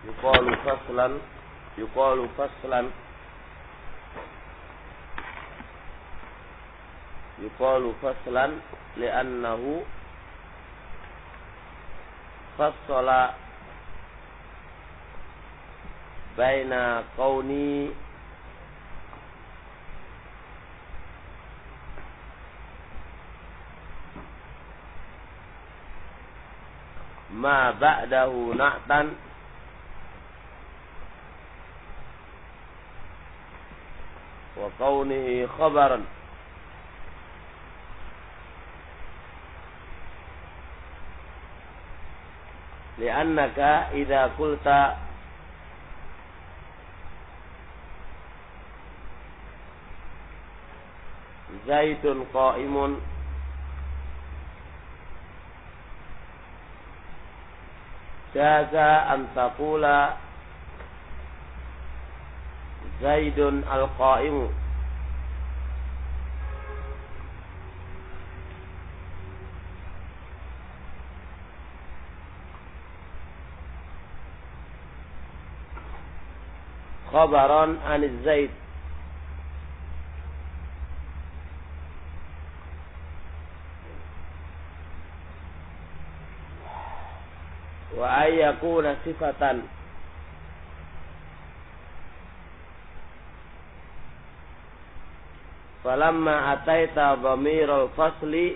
yuqalu faslan yuqalu faslan li'annahu fassala baina kauni ma ba'dahu na'tan wa kaunihi khabaran li'annaka idza qulta Zaidun qa'imun jaza an taqula Zaidun al-qa'imu khabaran an Zaid wa ayyakuna sifatan falamma ataita dhamirul fasli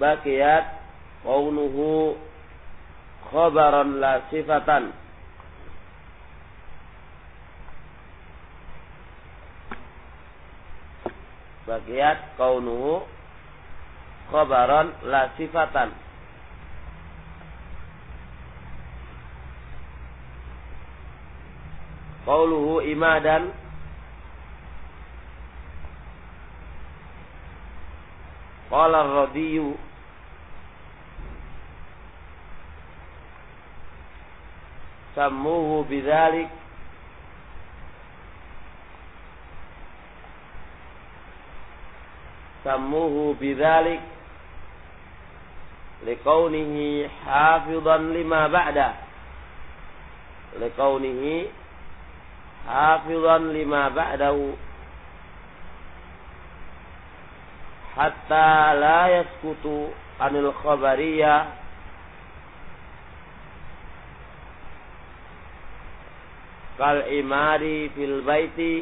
baqiyat qawluhu khabaran la sifatan baqiyat qawluhu khabaran la sifatan qawluhu imadan qala ar-radiyyu sammuhu bidzalik sammuhu bidzalik liqaunihi hafizan lima ba'da liqaunihi hafizan lima ba'dahu hatta la yaskutu anil khabariyah kal imari fil baiti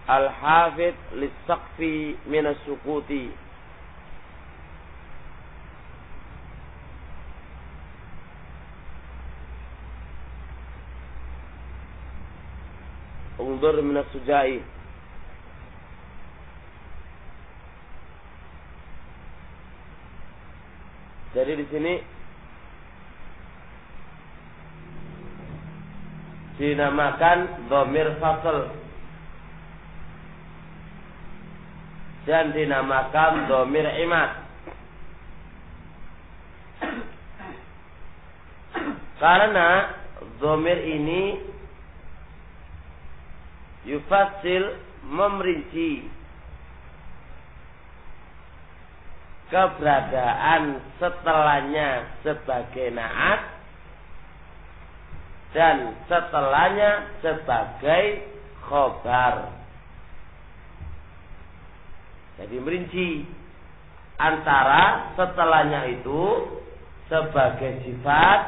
al-hafid lis-saqfi min as-sukuti undur min as-sujai. Jadi di sini dinamakan dhamir fasl dan dinamakan dhamir imad karena dhamir ini yufassil memerinci keberadaan setelahnya sebagai na'at dan setelahnya sebagai khobar. Jadi merinci antara setelahnya itu sebagai sifat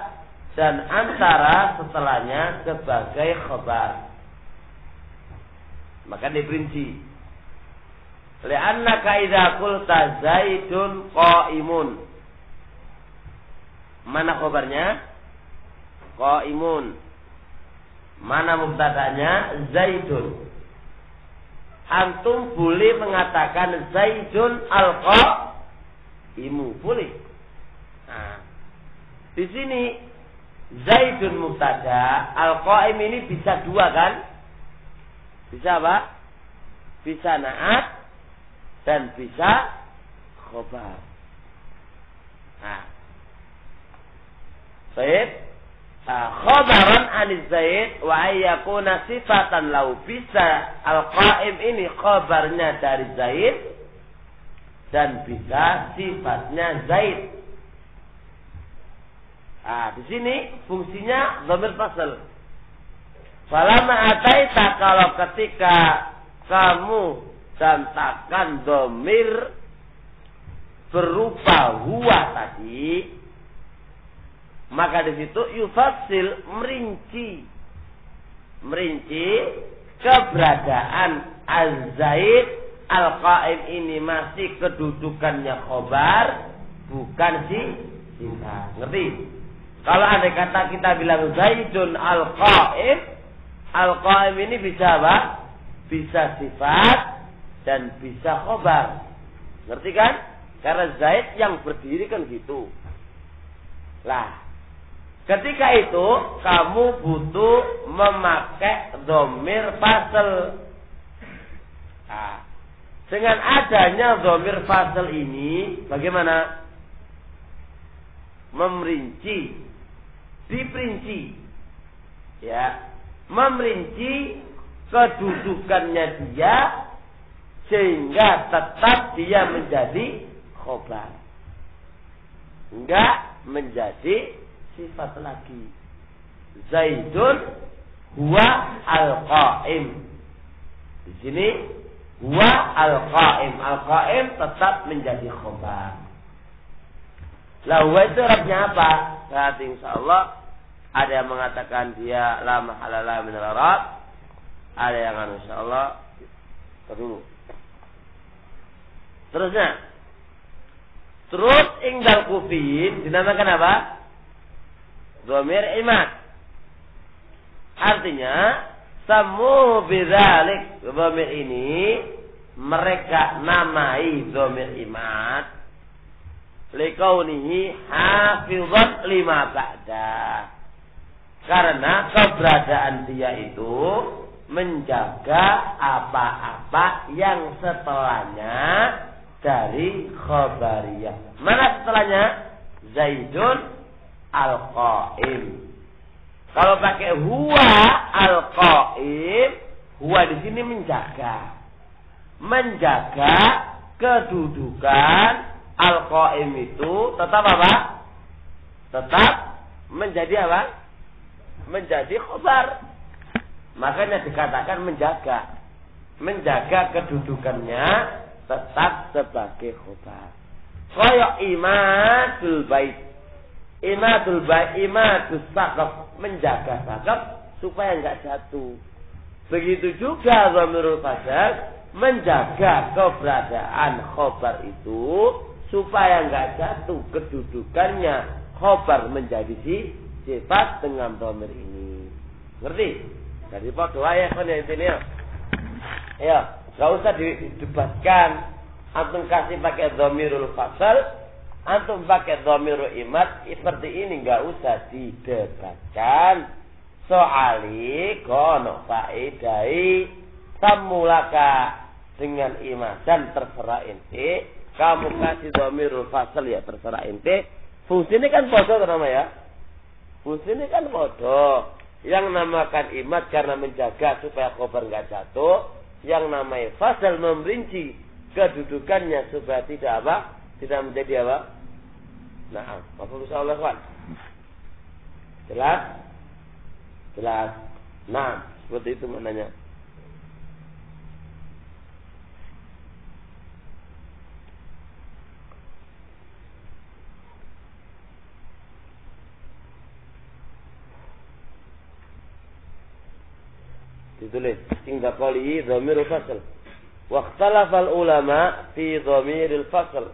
dan antara setelahnya sebagai khobar. Maka diperinci. Li'annaka idza qulta Zaidun qa'imun. Mana khobarnya? Qa'imun. Mana mubtada'nya? Zaidun. Antum boleh mengatakan Zaidun al-qa'imu, boleh. Nah, di sini Zaidun mubtada, al-qa'im ini bisa dua kan? Bisa apa? Bisa na'at dan bisa khobar. Nah, baik. khabaran aniz Zaid wa ayyakuna sifatan lau, bisa al-qaim ini khabarnya dari Zaid dan bisa sifatnya Zaid. Di sini fungsinya dhamir fasl. Falamma ataita, kalau ketika kamu cantakan dhamir berupa huwa tadi, maka di situ yufassil, merinci keberadaan az-Zaid al-qaim ini masih kedudukannya khobar, bukan sifat. Ngerti? Kalau andai kata kita bilang Zaidun al-qaim ini bisa apa? Bisa sifat dan bisa khobar. Ngerti kan? Karena Zaid yang berdiri kan gitu. Lah, ketika itu kamu butuh memakai dhamir fasl. Dengan adanya dhamir fasl ini, bagaimana? Memperinci, diperinci, ya, memerinci kedudukannya dia sehingga tetap dia menjadi khobar, enggak menjadi sifat lagi. Zaidun huwa al-qaim. Di sini huwa al-qaim. Al-qaim tetap menjadi khobar. Lah huwa itu Arabnya apa? Saat insyaallah ada yang mengatakan dia la mahalala min al-Arab. Ada yang insyaallah dulu. Terus ingdal kufiyin dinamakan apa? Dhamir imad. Artinya samu bidzalik, dhamir ini mereka namai dhamir imad likaunihi hafizan lima ba'da, karena keberadaan dia itu menjaga apa-apa yang setelahnya dari khabariyah. Mana setelahnya? Zaidun al-qaim. Kalau pakai huwa al-qaim, huwa di sini menjaga kedudukan al-qaim itu tetap apa? Tetap menjadi apa? Menjadi khabar. Makanya dikatakan menjaga kedudukannya tetap sebagai khobar. Kayak imadul bait, imadus saqaf, menjaga saqaf supaya enggak jatuh. Begitu juga dhamirul fasl, menjaga keberadaan khobar itu supaya enggak jatuh kedudukannya khobar menjadi sifat dengan dhamir ini. Ngerti? Jadi doa ya kan ya ini ya. Ya. Gak usah didebatkan. Antum kasih pakai dhamirul fasl, antum pakai dhamirul imad, seperti ini gak usah didebatkan. Soali kono faedai tamulaka dengan imadan, terserah ente. Kamu kasih dhamirul fasl ya terserah ente. Fungsinya kan bodoh nama ya. Fungsinya kan bodoh. Yang namakan imad karena menjaga supaya khobar gak jatuh. Yang namanya fasal memperinci kedudukannya supaya tidak apa? Tidak menjadi apa? Nah, mafhum insyaallah kan? Jelas? Jelas. Nah, seperti itu maknanya. Ditulis hingga qali dhamirul fasl. Wa ikhtalafa al-ulama fi dhamiril fasl.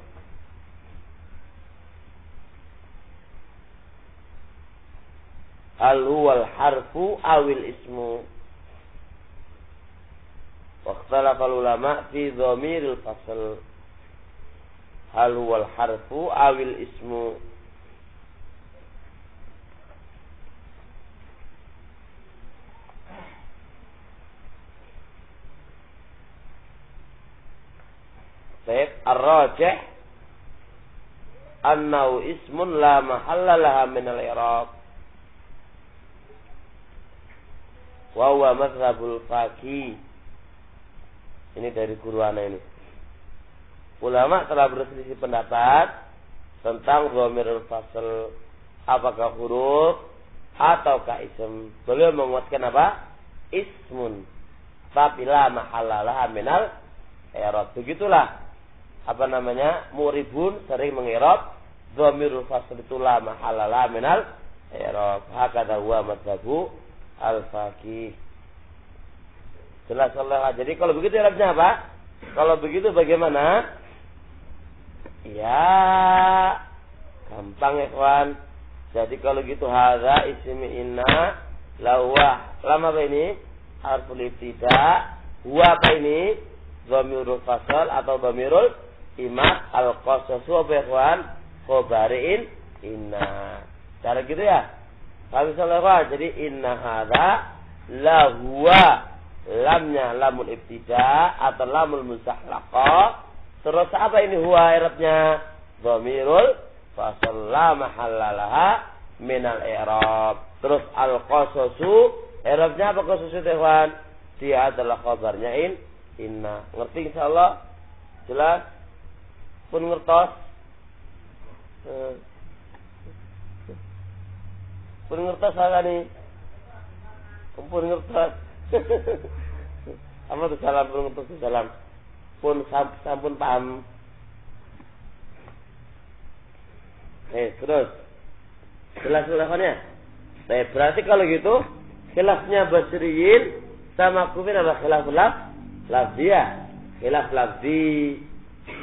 Hal huwa al-harfu awil ismu. Wa ikhtalafa al-ulama fi dhamiril fasl. Hal huwa al-harfu awil ismu. Ar-rajih annahu ismun la mahalla laha min al-i'rab. Wa huwa mazhabul faqih. Ini dari guru ana ini. Ulama telah berselisih pendapat tentang dhamirul fasl, apakah huruf ataukah ism. Beliau menguatkan apa? Ismun. Tapi la mahallalaha minal i'rab. Begitulah apa namanya? Muribun sering mengirab dhamirul fasl itu la mahallalaha minal i'rab. Hakadha huwa mazhabu al-faqih. Jelas Allah. Jadi kalau begitu i'rabnya apa? Kalau begitu bagaimana? Ya, gampang ya kawan. Jadi kalau gitu hadza ismi inna lawa. Lama apa ini? Harful ibtida. Huwa apa ini? Dhamirul fasl atau dhamirul imat al-qasasu apa ya kawan? Khabariin inna. Cara gitu ya. Kami salah. Jadi inna hadza la huwa. Lamnya lamul ibtida atau lamul mustahlaqah. Terus apa ini huwa i'rabnya? Dhamirul fasl la mahallalaha minal i'rab. Terus al-qasasu i'rabnya apa qasasu tehwan? Dia adalah khabarnya inna. Ngerti insyaallah? Jelas? Pun ngertos? Pun ngertos apa nih? Pun ngertos. Apa tuh salam pun ngertos salam? Pun sampun paham. Terus jelas khilafnya. Berarti kalau gitu khilafnya Basriyin sama Kufin apa khilaf lafziyah? Khilaf lafzi.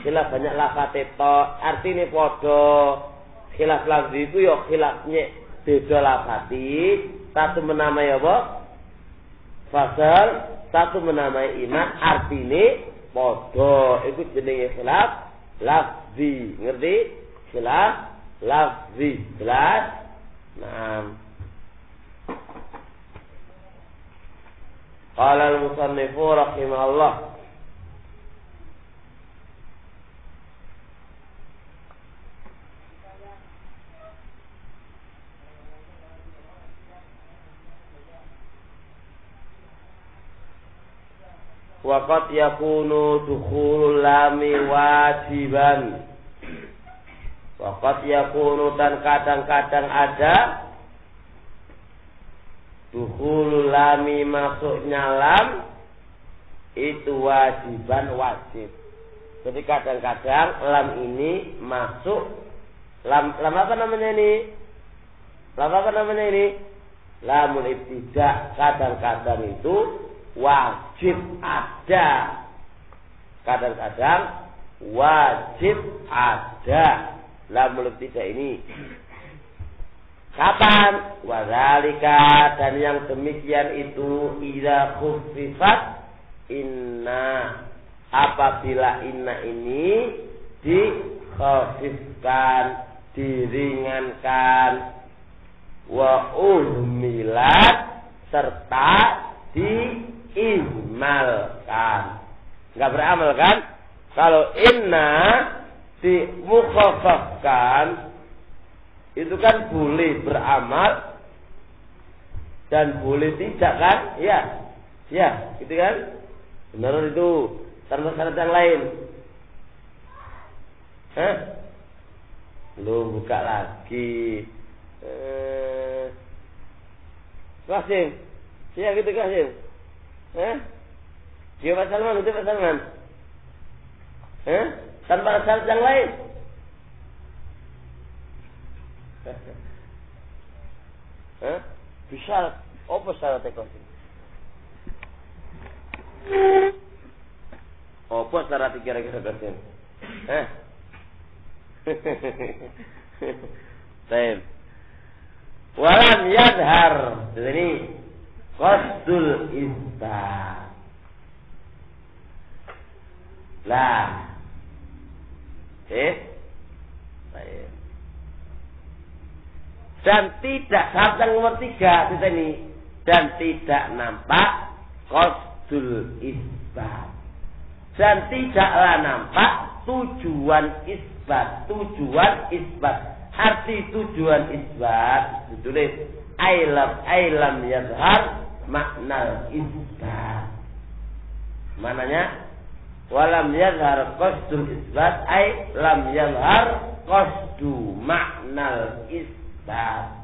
Khilaf banyak lafate to, artine padha. Khilaf lafzi itu ya khilafnya beda lafati, satu menamai apa? Fasal, satu menamai iman, artine padha. Iku jenenge khilaf lafzi. Ngerti? Khilaf lafzi. Jelas? Naam. Qala al-musannifu rahimahullah. Waqad yakunu dukhulul lami wajiban. Waqad yakunu dan kadang-kadang ada dukhulul lami masuknya lam itu wajiban wajib. Jadi kadang-kadang lam ini masuk lam apa namanya ini? Lam apa namanya ini? Lamul ibtida. Kadang-kadang itu wajib ada. Kadang-kadang wajib ada lamul ibtida ini. Kapan? Wadzalika, dan yang demikian itu idza khuffifat inna, apabila inna ini dikhafifkan, diringankan, wa uhmilat, serta diihmalkan. Enggak beramal kan? Kalau inna dimukhafafkan, itu kan boleh beramal dan boleh tidak kan? Ya, ya, gitu kan? Benar itu, tanpa syarat yang lain. Hah? Belum buka lagi. Kasim, ya gitu Kasim. Dia Pak Salman, itu Pak Salman. Tanpa syarat yang lain. Bisa apa syaratnya Kasim? Apa syaratnya kira-kira Kasim? Baik. Walam yadhar. Jadi qasdul isbat. Lah. Baik. Dan tidak syarat yang nomor 3 di sini, dan tidak nampak qasdul isbat, dan tidaklah nampak tujuan isbat. Tujuan isbat, arti tujuan isbat ditulis ailam yazhar maknal isbat. Mananya walam yadhar qasdul isbat ay lam yadhar qasdu maknal isbat.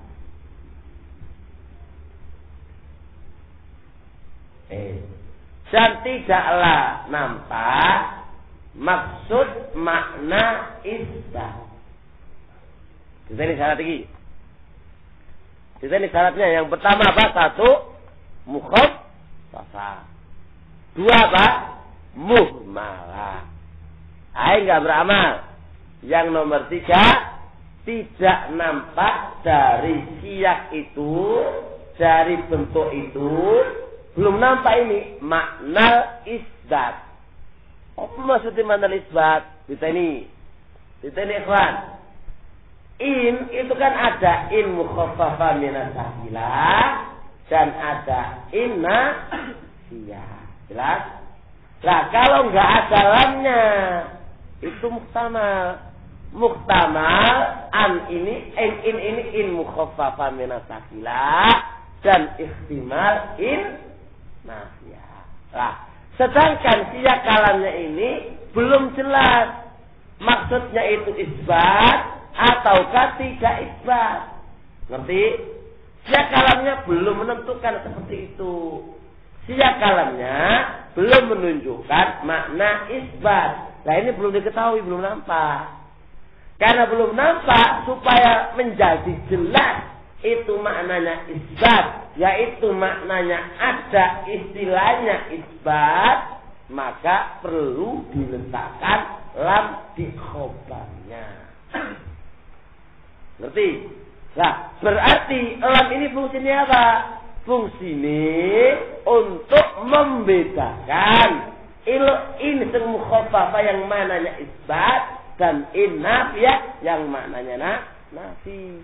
Dan tidaklah nampak maksud makna isbat. Ini syarat lagi. Ini syaratnya. Yang pertama apa? Satu, mukhaffafah. Dua apa? Muhmalah. Enggak beramal. Yang nomor tiga, tidak nampak dari siyak itu, dari bentuk itu, belum nampak ini makna isbat. Apa maksudnya makna isbat? Kita ini ikhwan. In itu kan ada in mukhaffafah minas sahilah dan ada inna siyah. Jelas? Nah, kalau enggak ada lamnya itu muhtamal. Muhtamal an ini in mukhaffafah minas sahilah dan ihtimal in nafiyah. Nah, sedangkan siyak kalamnya ini belum jelas maksudnya itu isbat ataukah tidak isbat. Ngerti? Siyak kalamnya belum menentukan seperti itu. Siyak kalamnya belum menunjukkan makna isbat. Nah, ini belum diketahui, belum nampak. Karena belum nampak, supaya menjadi jelas itu maknanya isbat, yaitu maknanya ada istilahnya isbat, maka perlu diletakkan lam di khobarnya. Ngerti? Nah, berarti lam ini fungsinya apa? Fungsinya untuk membedakan ini semu mukhaffafah yang mananya isbat dan in nafiyah yang maknanya nafi.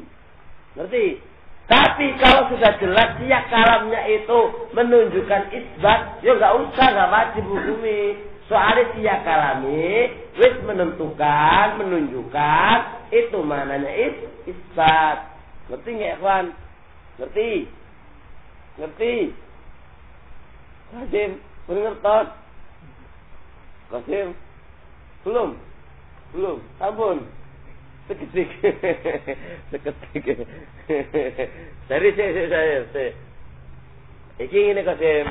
Ngerti? Tapi kalau sudah jelas siyak kalamnya itu menunjukkan isbat, ya enggak usah, enggak wajib hukumi. Soalnya siyak kalami wis menunjukkan itu maknanya isbat. Ngerti enggak, ikhwan? Ngerti? Qasim, ngertos? Qasim? Belum. Sampun. Seketik. Dari saya. Iki ngene Qasim.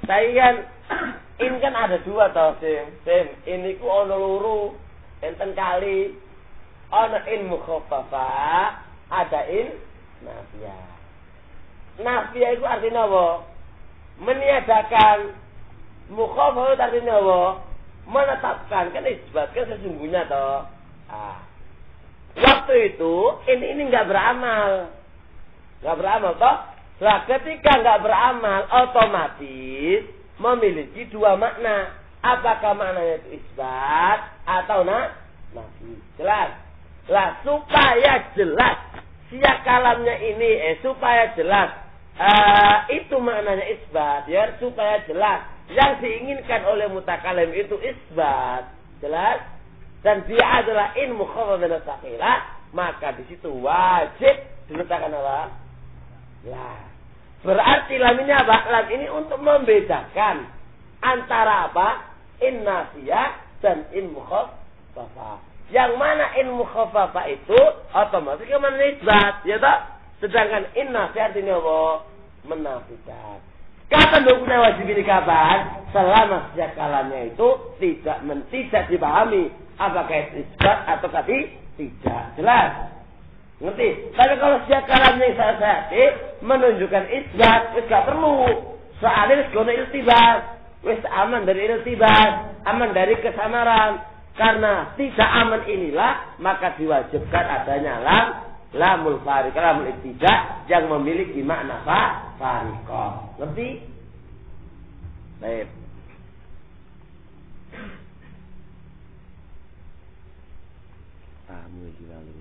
Saya kan in kan ada dua toh, Sim. Ini ku ono loro, enten kali. Ono in mukhaffafah, ada in nafiyah. Nafiyah itu artinya apa? Meniadakan. Mukhaffafah itu artinya apa? Menetapkan, kan isbatkan sesungguhnya toh. Waktu itu ini enggak beramal toh. Nah, ketika enggak beramal, otomatis memiliki dua makna. Apakah maknanya itu isbat atau nafi? Jelas. Lah, supaya jelas siyak kalamnya ini, supaya jelas itu maknanya isbat, ya, supaya jelas yang diinginkan oleh mutakalim itu isbat, jelas, dan dia adalah in mukhaffafah min as-saqilah, maka di situ wajib diletakkan apa? Ya. Berarti lam ini apa? Lam ini untuk membedakan antara apa? In nafiyah dan in mukhaffafah. Yang mana in mukhaffafah itu otomatis kan isbat, ya toh? Sedangkan in nafiyah artinya apa? Menafikan. Kapan hukumnya wajib ini kapan? Selama sejak kalamnya itu tidak dipahami apakah itu isbat atau tidak. Jelas? Ngerti? Tapi kalau sejak kalamnya yang saya menunjukkan isbat, wis gak perlu. Soalnya wis gono iltibas, wis aman dari iltibas, aman dari kesamaran. Karena tidak aman inilah, maka diwajibkan adanya lamul fariqah, lamul ibtidah yang memiliki makna fariqah. Ngerti? Baik. Kamu lalu.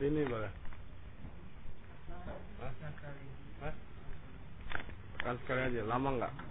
Ini boleh. Hah? Katakan sekali aja, lama nggak?